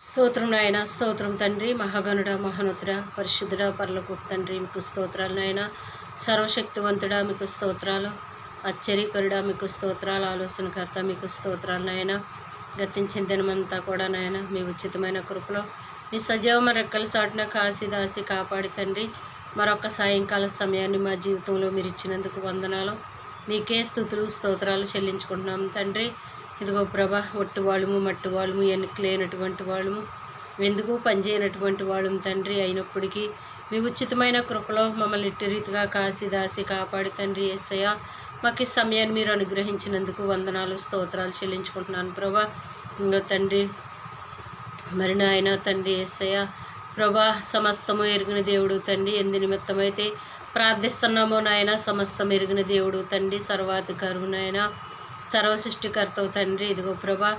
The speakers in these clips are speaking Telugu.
స్తోత్రం నాయన, స్తోత్రం తండ్రి. మహాగణుడ, మహోన్నతుడ, పరిశుద్ధుడ, పరలోకపు తండ్రి, మీకు స్తోత్రాలు నాయన. సర్వశక్తివంతుడా మీకు స్తోత్రాలు. ఆశ్చర్యకరుడా మీకు స్తోత్రాలు. ఆలోచనకర్త మీకు స్తోత్రాలు నాయన. గతించిన దినమంతా కూడా నాయన మీ ఉచితమైన కృపలో మీ సజీవ రెక్కల సాటున కాసి దాసి కాపాడి తండ్రి, మరొక సాయంకాల సమయాన్ని మా జీవితంలో మీరు ఇచ్చినందుకు వందనాలు. మీకే స్తుతులు స్తోత్రాలు చెల్లించుకుంటున్నాం తండ్రి. ఇదిగో ప్రభా, ఒట్టి వాళ్ళము, మట్టి వాళ్ళము, ఎన్నిక లేనటువంటి వాళ్ళము, ఎందుకు పనిచేయనటువంటి వాళ్ళము తండ్రి. అయినప్పటికీ మీ ఉచితమైన కృపలో మమ్మల్ని ఇట్టి రీతిగా కాసి దాసి కాపాడి తండ్రి యేసయ్య, మాకు ఈ సమయాన్ని మీరు అనుగ్రహించినందుకు వందనాలు స్తోత్రాలు చెల్లించుకుంటున్నాను ప్రభా. ఇంకో తండ్రి మరి నాయన తండ్రి యేసయ్య ప్రభా, సమస్తము ఎరిగిన దేవుడు తండ్రి. ఎందు నిమిత్తమైతే ప్రార్థిస్తున్నామో నాయన, సమస్తం ఎరిగిన దేవుడు తండ్రి, సర్వాధికారు నాయన, సర్వ సృష్టికర్తవు తండ్రి. ఇదిగో ప్రభా,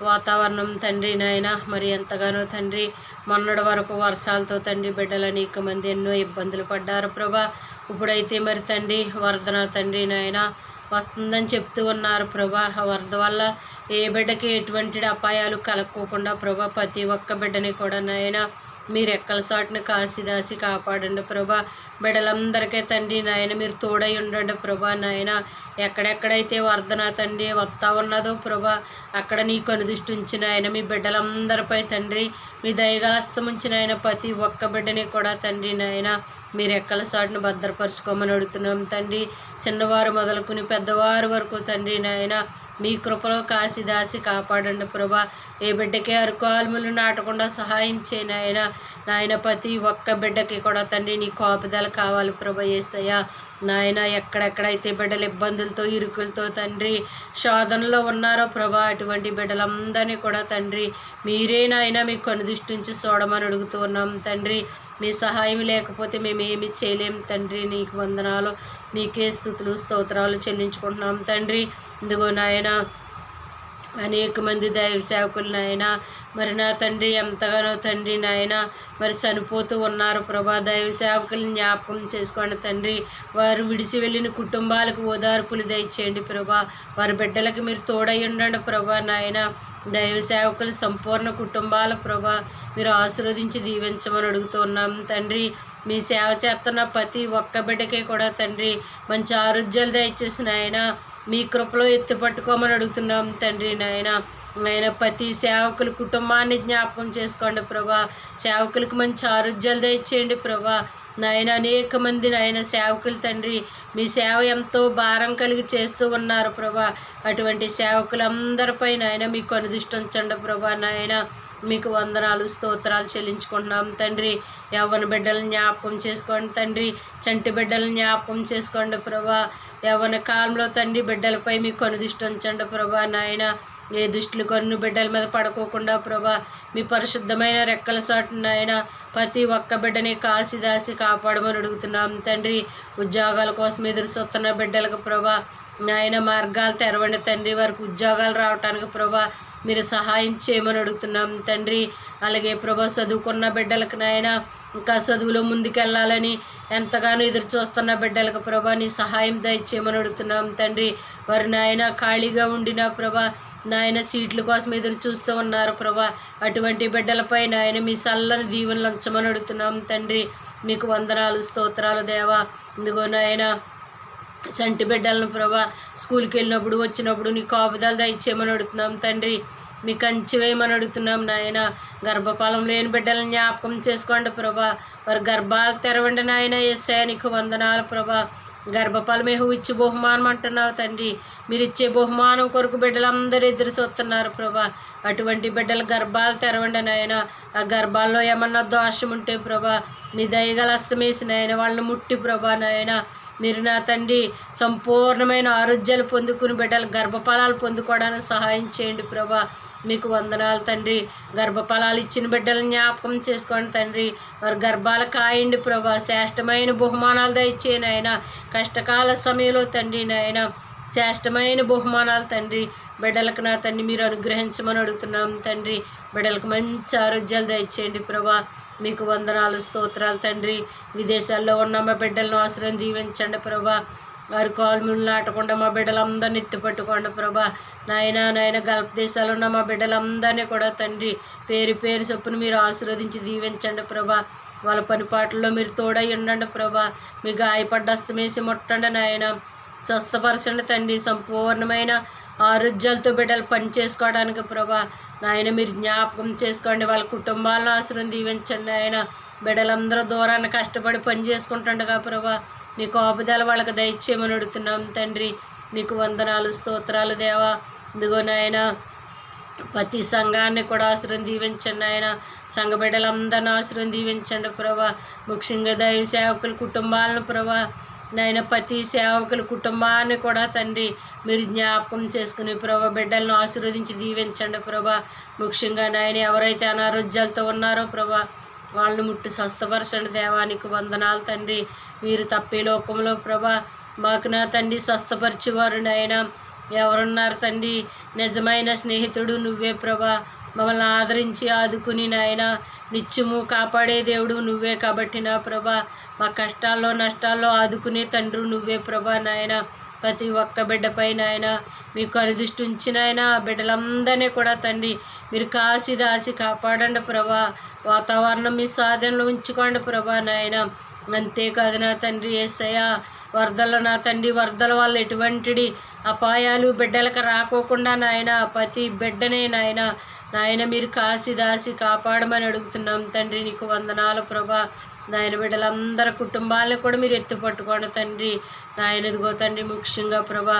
వాతావరణం తండ్రి నాయన మరి ఎంతగానో తండ్రి, మొన్నటి వరకు వర్షాలతో తండ్రి బిడ్డలు అనేక మంది ఎన్నో ఇబ్బందులు పడ్డారు ప్రభా. ఇప్పుడైతే మరి తండ్రి వరదన తండ్రి నాయన వస్తుందని చెప్తూ ఉన్నారు ప్రభా. ఆ వరద వల్ల ఏ బిడ్డకి ఎటువంటి అపాయాలు కలక్కోకుండా ప్రభా, ప్రతి ఒక్క బిడ్డని కూడా నాయన మీరు ఎక్కల సాటును కాసి దాసి కాపాడండి ప్రభా. బిడ్డలందరికీ తండ్రి నాయన మీరు తోడై ఉండండి ప్రభా. నాయన ఎక్కడెక్కడైతే వరదన తండ్రి వస్తా ఉన్నదో ప్రభా, అక్కడ నీ కనుదృష్టి ఉంచిన ఆయన మీ బిడ్డలందరిపై తండ్రి మీ దయగలస్తం ఉంచిన ఆయన ప్రతి ఒక్క బిడ్డని కూడా తండ్రి నాయన మీరు ఎక్కల సాటును భద్రపరుచుకోమని అడుగుతున్నాం తండ్రి. చిన్నవారు మొదలుకుని పెద్దవారు వరకు తండ్రి నాయన మీ కృపలో కాసి దాసి కాపాడండి ప్రభా. ఏ బిడ్డకి అరుకాల్ములు నాటకుండా సహాయం చేయనాయన. నాయన ప్రతి ఒక్క బిడ్డకి కూడా తండ్రి నీ కాపుదల కావాలి ప్రభా యేసయ్య. నాయన ఎక్కడెక్కడైతే బిడ్డలు ఇబ్బందులతో ఇరుకులతో తండ్రి శోధనలో ఉన్నారో ప్రభా, అటువంటి బిడ్డలందరినీ కూడా తండ్రి మీరే నాయన మీ కనుదృష్టి నుంచి చూడమని అడుగుతూ ఉన్నాం తండ్రి. మీ సహాయం లేకపోతే మేము ఏమి చేయలేం తండ్రి. నీకు వందనాలు, నీకే స్తుతులు స్తోత్రాలు చెల్లించుకుంటున్నాం తండ్రి. ఇదిగో నాయన అనేక మంది దైవ సేవకులు నాయన మరి నా తండ్రి ఎంతగానో తండ్రి నాయన మరి చనిపోతూ ఉన్నారు ప్రభా. దైవ సేవకులను జ్ఞాపకం చేసుకోండి తండ్రి. వారు విడిచి వెళ్ళిన కుటుంబాలకు ఓదార్పులు దయచేయండి ప్రభా. వారి బిడ్డలకు మీరు తోడై ఉండండి ప్రభా. నాయన దైవ సేవకులు సంపూర్ణ కుటుంబాల ప్రభా మీరు ఆశీర్వదించి దీవించమని అడుగుతున్నాం తండ్రి. మీ సేవ చేస్తున్న ప్రతి ఒక్క బిడ్డకే కూడా తండ్రి మంచి ఆరోగ్యాలు దయచేసిన ఆయన మీ కృపలో ఎత్తి పట్టుకోమని అడుగుతున్నాం తండ్రి. నాయన ప్రతి సేవకుల కుటుంబాన్ని జ్ఞాపకం చేసుకోండి ప్రభా. సేవకులకు మంచి ఆరోగ్యాలు దయచేయండి ప్రభా. నాయన అనేక మంది నాయన సేవకులు తండ్రి మీ సేవ ఎంతో భారం కలిగి చేస్తూ ఉన్నారు ప్రభా. అటువంటి సేవకులందరిపై నాయన మీకు కనుదృష్టి ఉంచండి ప్రభా. నాయన మీకు వందనాలు స్తోత్రాలు చెల్లించుకుంటున్నాం తండ్రి. యవ్వన బిడ్డలను జ్ఞాపకం చేసుకోండి తండ్రి. చంటి బిడ్డలను జ్ఞాపకం చేసుకోండి ప్రభా. యవ్వన కాలంలో తండ్రి బిడ్డలపై మీకు కనుదృష్టి ఉంచండి ప్రభా. నాయన ఏ దుష్టులు కన్ను బిడ్డల మీద పడుకోకుండా ప్రభా మీ పరిశుద్ధమైన రెక్కల చాటు నాయన ప్రతి ఒక్క బిడ్డని కాసి దాసి కాపాడమని అడుగుతున్నాం తండ్రి. ఉద్యోగాల కోసం ఎదురు చూస్తున్న బిడ్డలకు ప్రభా నాయన మార్గాలు తెరవండి తండ్రి. వారికి ఉద్యోగాలు రావటానికి ప్రభా మీరు సహాయం చేయమని అడుగుతున్నాం తండ్రి. అలాగే ప్రభా చదువుకున్న బిడ్డలకు నాయన ఇంకా చదువులో ముందుకెళ్ళాలని ఎంతగానో ఎదురు చూస్తున్న బిడ్డలకు ప్రభా నీ సహాయం దయచేయమని అడుగుతున్నాం తండ్రి. వారి నాయన ఖాళీగా ఉండిన ప్రభా నాయన సీట్ల కోసం ఎదురు చూస్తూ ఉన్నారు ప్రభా. అటువంటి బిడ్డలపై నాయన మీ చల్లని దీవెనలు ఉంచమని అడుగుతున్నాం తండ్రి. మీకు వందనాలు స్తోత్రాలు దేవా. ఇదిగో నాయన సంటి బిడ్డలను ప్రభా స్కూల్కి వెళ్ళినప్పుడు వచ్చినప్పుడు నీ కాపుదల దయచేయమని అడుగుతున్నాం తండ్రి. మీ కంచి వేయమని అడుగుతున్నాం నాయన. గర్భఫలం లేని బిడ్డలను జ్ఞాపకం చేసుకోండి ప్రభా. వారి గర్భాలు తెరవండి నాయన. యేసయ్య నీకు వందనాలు ప్రభా. గర్భఫలమే ఇచ్చి బహుమానం అంటున్నావు తండ్రి. మీరు ఇచ్చే బహుమానం కొరకు బిడ్డలందరూ ఎదురు చూస్తున్నారు ప్రభా. అటువంటి బిడ్డల గర్భాలు తెరవండి నాయన. ఆ గర్భాల్లో ఏమన్నా దోషం ఉంటే ప్రభా మీ దయగల హస్తమేసి నాయన వాళ్ళని ముట్టి ప్రభా నాయన మీరు నా తండ్రి సంపూర్ణమైన ఆరోగ్యాలు పొందుకుని బిడ్డలు గర్భఫలాలు పొందుకోవడానికి సహాయం చేయండి ప్రభా. మీకు వందనాలు తండ్రి. గర్భఫలాలు ఇచ్చిన బిడ్డలను జ్ఞాపకం చేసుకోండి తండ్రి. వారి గర్భాలు కాయండి ప్రభా. శ్రేష్టమైన బహుమానాలు దయచేయను ఆయన. కష్టకాల సమయంలో తండ్రి నాయన శ్రేష్టమైన బహుమానాలు తండ్రి బిడ్డలకు నా తండ్రి మీరు అనుగ్రహించమని అడుగుతున్నాం తండ్రి. బిడ్డలకు మంచి ఆరోగ్యాలు దయచేయండి ప్రభా. మీకు వందనాలు స్తోత్రాలు తండ్రి. విదేశాల్లో ఉన్న మా బిడ్డలను ఆశ్రయం దీవించండి ప్రభా. వారి కాలుములు నాటకుండా మా బిడ్డలందరినీ ఎత్తి పట్టుకోండి ప్రభా. నాయన గల్ఫ్ దేశాల్లో ఉన్న మా బిడ్డలందరినీ కూడా తండ్రి పేరు పేరు చొప్పున మీరు ఆశీర్వదించి దీవించండి ప్రభా. వాళ్ళ పనిపాట్లలో మీరు తోడై ఉండండి ప్రభా. మీ గాయపడ్డ హస్తమేసి ముట్టండి నాయన, స్వస్థపరచండి తండ్రి. సంపూర్ణమైన ఆరోగ్యాలతో బిడ్డలు పని చేసుకోవడానికి ప్రభా నాయన మీరు జ్ఞాపకం చేసుకోండి. వాళ్ళ కుటుంబాలను ఆశ్రయం దీవించండి నాయన. బిడ్డలందరూ దూరాన్ని కష్టపడి పని చేసుకుంటుండగా ప్రభా మీ కాపుదల వాళ్ళకి దయచేయమని అడుగుతున్నాం తండ్రి. మీకు వందనాలు, స్తోత్రాలు దేవా. ఇదిగో నాయన ప్రతి సంఘాన్ని కూడా ఆశ్రయం దీవించండి ఆయన. సంఘ బిడ్డలందరినీ ఆశ్రయం దీవించండి ప్రభా. ముఖ్యంగా దైవ సేవకుల కుటుంబాలను ప్రభా నాయన, ప్రతి సేవకుల కుటుంబాన్ని కూడా తండ్రి మీరు జ్ఞాపకం చేసుకుని ప్రభా బిడ్డలను ఆశీర్వదించి దీవించండి ప్రభా. ముఖ్యంగా నాయన ఎవరైతే అనారోగ్యాలతో ఉన్నారో ప్రభా వాళ్ళని ముట్టి స్వస్థపరచండి దేవానికి వందనాలు తండ్రి. మీరు తప్పే లోకంలో ప్రభా మాకు నా తండ్రి స్వస్థపరిచేవారు నాయన ఎవరున్నారు తండ్రి? నిజమైన స్నేహితుడు నువ్వే ప్రభా. మమ్మల్ని ఆదరించి ఆదుకుని నాయన నిత్యము కాపాడే దేవుడు నువ్వే కాబట్టి నా ప్రభా మా కష్టాల్లో నష్టాల్లో ఆదుకునే తండ్రి నువ్వే ప్రభా నాయన. ప్రతి ఒక్క బిడ్డపై నాయన మీకు అనుదృష్టి ఉంచిన ఆయన బిడ్డలందరినీ కూడా తండ్రి మీరు కాసి దాసి కాపాడండి ప్రభా. వాతావరణం మీ సాధనలో ఉంచుకోండి ప్రభా నాయన. అంతేకాదు నా తండ్రి యేసయ్య వరదలు నా తండ్రి వరదల వల్ల ఎటువంటి అపాయాలు బిడ్డలకు రాకోకుండా నాయన ప్రతి బిడ్డనే నాయన మీరు కాసి దాసి కాపాడమని అడుగుతున్నాం తండ్రి. నీకు వందనాలు ప్రభా. నాయన బిడ్డలందరి కుటుంబాలను కూడా మీరు ఎత్తుపట్టుకోండి తండ్రి. నాయన ఇదిగో తండ్రి ముఖ్యంగా ప్రభా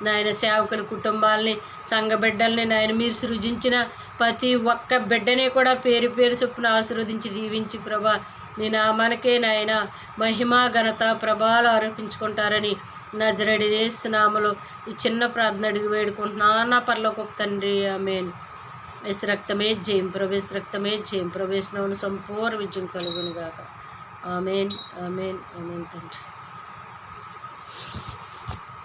నాయన సేవకుల కుటుంబాలని సంఘ బిడ్డల్ని నాయన మీరు సృజించిన ప్రతి ఒక్క బిడ్డనే కూడా పేరు పేరు చొప్పున ఆశీర్వదించి దీవించి ప్రభా నీ నామానికే నాయన మహిమ ఘనత ప్రభావాలు ఆరోపించుకుంటారని నజరేయుడు యేసు నామములో ఈ చిన్న ప్రార్థన అడిగి వేడుకుంటున్నాను నా పరలోకపు తండ్రి. ఆమేన్. యేసు రక్తమే జయం ప్రభు, యేసు రక్తమే జయం ప్రభు, యేసు నామమున సంపూర్ణ విజయం కలుగును గాక. ఆమేన్ ఆమేన్ ఆమేన్ తండ్రి.